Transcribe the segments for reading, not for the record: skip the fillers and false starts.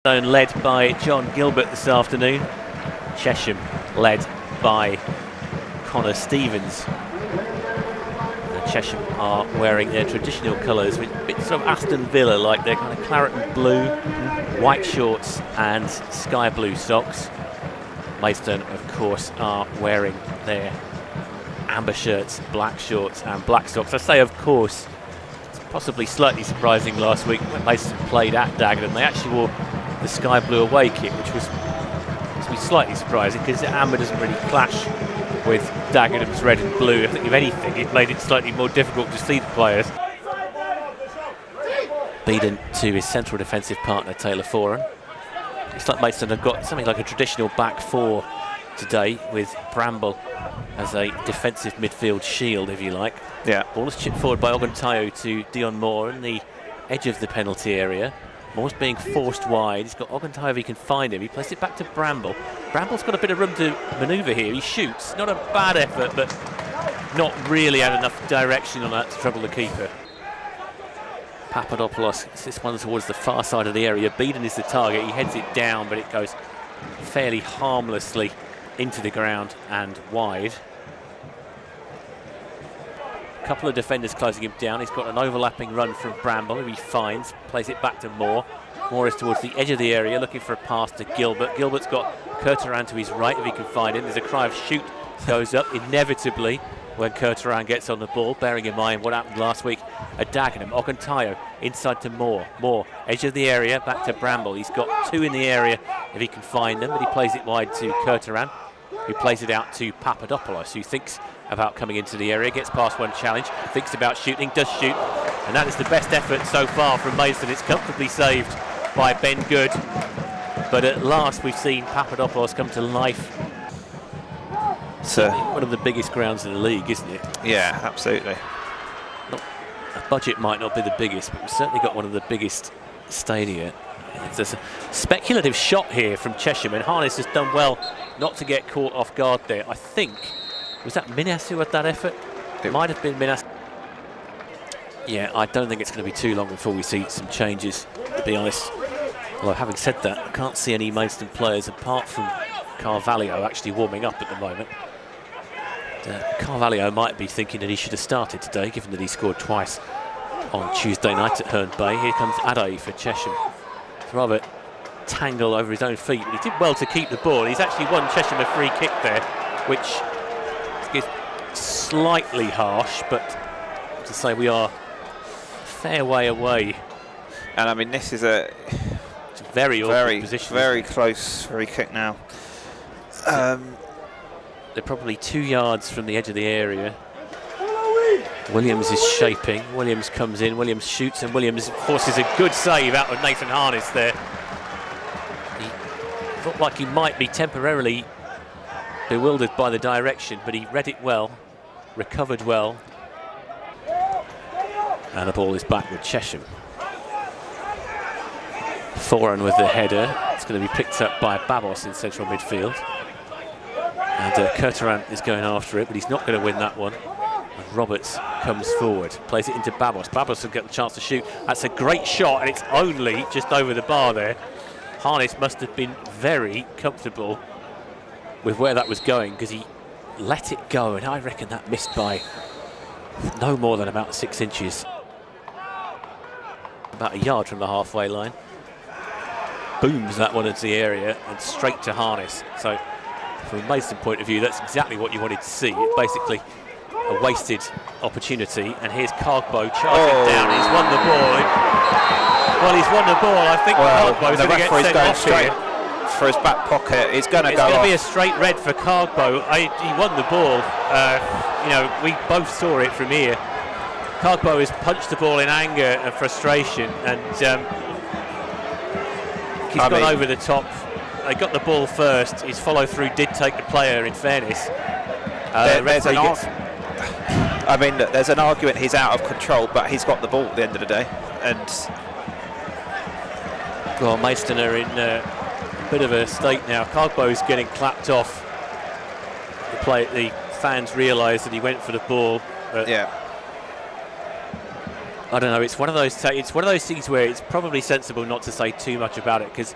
Led by John Gilbert this afternoon. Chesham led by Connor Stevens. And Chesham are wearing their traditional colours, with bits of Aston Villa, like their kind of claret and blue, white shorts and sky blue socks. Maidstone, of course, are wearing their amber shirts, black shorts and black socks. I say of course, it's possibly slightly surprising last week when Maidstone played at Dagenham. They actually wore the sky blue away kit, which was to be slightly surprising because the amber doesn't really clash with Dagenham's red and blue. I think if anything it made it slightly more difficult to see the players. Beaten to his central defensive partner Taylor Foran. It's like Maidstone have got something like a traditional back four today, with Bramble as a defensive midfield shield, if you like. Yeah. Ball is chipped forward by Oguntayo to Dion Moore in the edge of the penalty area. Moore's being forced wide. He's got Oguntayo if he can find him. He plays it back to Bramble. Bramble's got a bit of room to manoeuvre here. He shoots. Not a bad effort, but not really had enough direction on that to trouble the keeper. Papadopoulos, this one towards the far side of the area. Beaton is the target. He heads it down, but it goes fairly harmlessly into the ground and wide. A couple of defenders closing him down. He's got an overlapping run from Bramble, who he finds, plays it back to Moore. Moore is towards the edge of the area, looking for a pass to Gilbert. Gilbert's got Courtoran to his right, if he can find him. There's a cry of shoot goes up inevitably when Courtoran gets on the ball, bearing in mind what happened last week at Dagenham. Oguntayo inside to Moore. Moore, edge of the area, back to Bramble. He's got two in the area if he can find them, but he plays it wide to Courtoran, who plays it out to Papadopoulos, who thinks about coming into the area, gets past one challenge, thinks about shooting, does shoot, and that is the best effort so far from Maidstone. It's comfortably saved by Ben Good, but at last we've seen Papadopoulos come to life. So one of the biggest grounds in the league, isn't it? Yeah, absolutely. The budget might not be the biggest, but we've certainly got one of the biggest stadia. There's a speculative shot here from Chesham, and Harness has done well not to get caught off guard there. I think, was that Minas who had that effort? It might have been Minas. Yeah, I don't think it's going to be too long before we see some changes, to be honest. Although, having said that, I can't see any Maidstone players apart from Carvalho actually warming up at the moment. Carvalho might be thinking that he should have started today, given that he scored twice on Tuesday night at Herne Bay. Here comes Ade for Chesham. It's rather tangle over his own feet. He did well to keep the ball. He's actually won Chesham a free kick there, which is slightly harsh, but to say we are a fair way away. And I mean, this is a very awkward position. Very close free kick now. They're probably 2 yards from the edge of the area. Williams is shaping. Williams comes in. Williams shoots, and Williams forces a good save out of Nathan Harness there. He looked like he might be temporarily bewildered by the direction, but he read it well, recovered well, and the ball is back with Chesham. Foran with the header. It's going to be picked up by Babos in central midfield. And Courtoran is going after it, but he's not going to win that one. And Roberts comes forward, plays it into Babos. Babos will get the chance to shoot. That's a great shot, and it's only just over the bar there. Harness must have been very comfortable with where that was going, because he let it go, and I reckon that missed by no more than about 6 inches. About a yard from the halfway line. Booms that one into the area and straight to Harness. So from a Maidstone point of view, that's exactly what you wanted to see. It's basically a wasted opportunity. And here's Cargbo charging down. He's won the ball. Well, he's won the ball. I think Cargbo's going to get sent off straight for his back pocket. He's going to go off. It's going to be a straight red for Cargbo. He won the ball. You know, we both saw it from here. Cargbo has punched the ball in anger and frustration, and he's gone over the top. They got the ball first. His follow through did take the player, in fairness. There's an argument he's out of control, but he's got the ball at the end of the day. And well, Maidstone are in a bit of a state now. Cargbo's getting clapped off. The fans realise that he went for the ball. Yeah. I don't know. It's one of those things where it's probably sensible not to say too much about it, because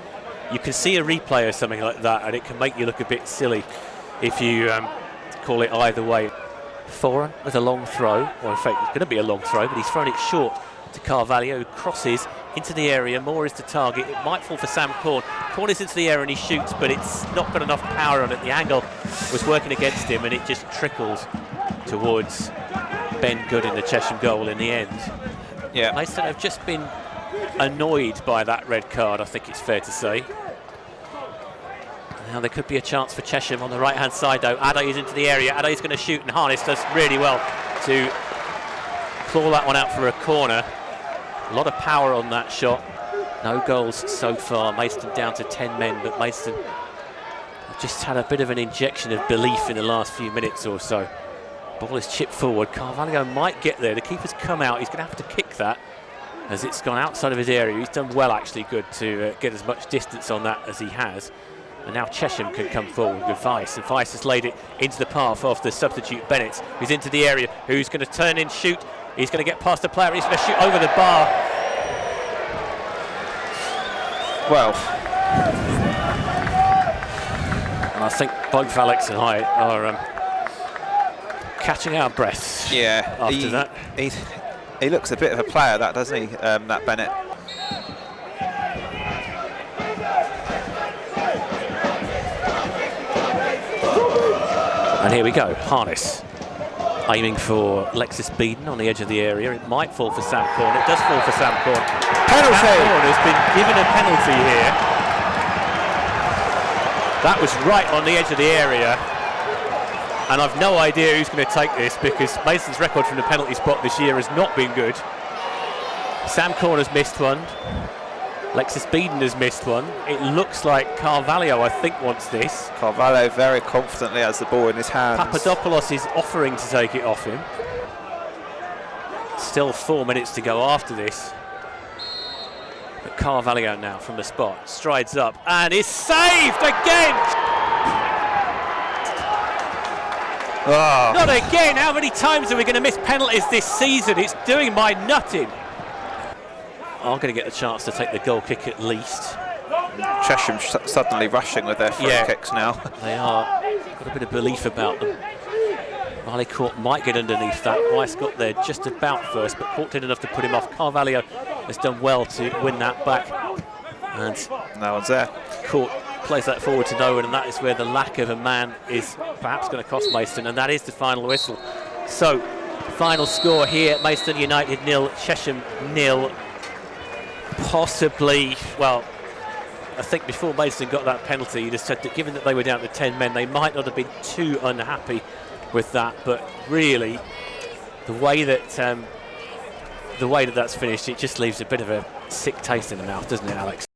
you can see a replay or something like that, and it can make you look a bit silly if you call it either way. Foran with a long throw, or in fact, it's going to be a long throw, but he's thrown it short to Carvalho, who crosses into the area. Moore is the target. It might fall for Sam Corn. Corn is into the air and he shoots, but it's not got enough power on it. The angle was working against him, and it just trickles towards Ben Good in the Chesham goal in the end. Yeah. Maidstone have just been annoyed by that red card, I think it's fair to say. Now there could be a chance for Chesham on the right-hand side, though. Ade is into the area. Ade is going to shoot, and Harness does really well to claw that one out for a corner. A lot of power on that shot. No goals so far. Maidstone down to 10 men, but Maidstone have just had a bit of an injection of belief in the last few minutes or so. Ball is chipped forward. Carvalho might get there. The keeper's come out. He's going to have to kick that as it's gone outside of his area. He's done well, actually, good to get as much distance on that as he has. And now Chesham can come forward with Weiss. And Weiss has laid it into the path of the substitute Bennett, who's into the area, who's going to turn in, shoot. He's going to get past the player. He's going to shoot over the bar. Well. And I think both Alex and I are catching our breaths. Yeah. After that. He looks a bit of a player, that, doesn't he, that Bennett? And here we go, Harness aiming for Lexis Beeden on the edge of the area. It might fall for Sam Corn. It does fall for Sam Corn. Penalty! Sam Corn has been given a penalty here. That was right on the edge of the area. And I've no idea who's going to take this, because Mason's record from the penalty spot this year has not been good. Sam Corn has missed one. Lexis Beeden has missed one. It looks like Carvalho, I think, wants this. Carvalho very confidently has the ball in his hands. Papadopoulos is offering to take it off him. Still 4 minutes to go after this. But Carvalho now from the spot strides up and is saved again! Oh. Not again! How many times are we going to miss penalties this season? It's doing my nutting. Are going to get the chance to take the goal kick at least. Chesham suddenly rushing with their free kicks now. They are. Got a bit of belief about them. Riley Court might get underneath that. Weiss got there just about first, but Court did enough to put him off. Carvalho has done well to win that back. And no one's there. Court plays that forward to no one, and that is where the lack of a man is perhaps going to cost Maidstone, and that is the final whistle. So, final score here, Maidstone United 0, Chesham 0. Possibly, well, I think before Maidstone got that penalty, you just said that given that they were down to 10 men, they might not have been too unhappy with that. But really, the way that that's finished, it just leaves a bit of a sick taste in the mouth, doesn't it, Alex?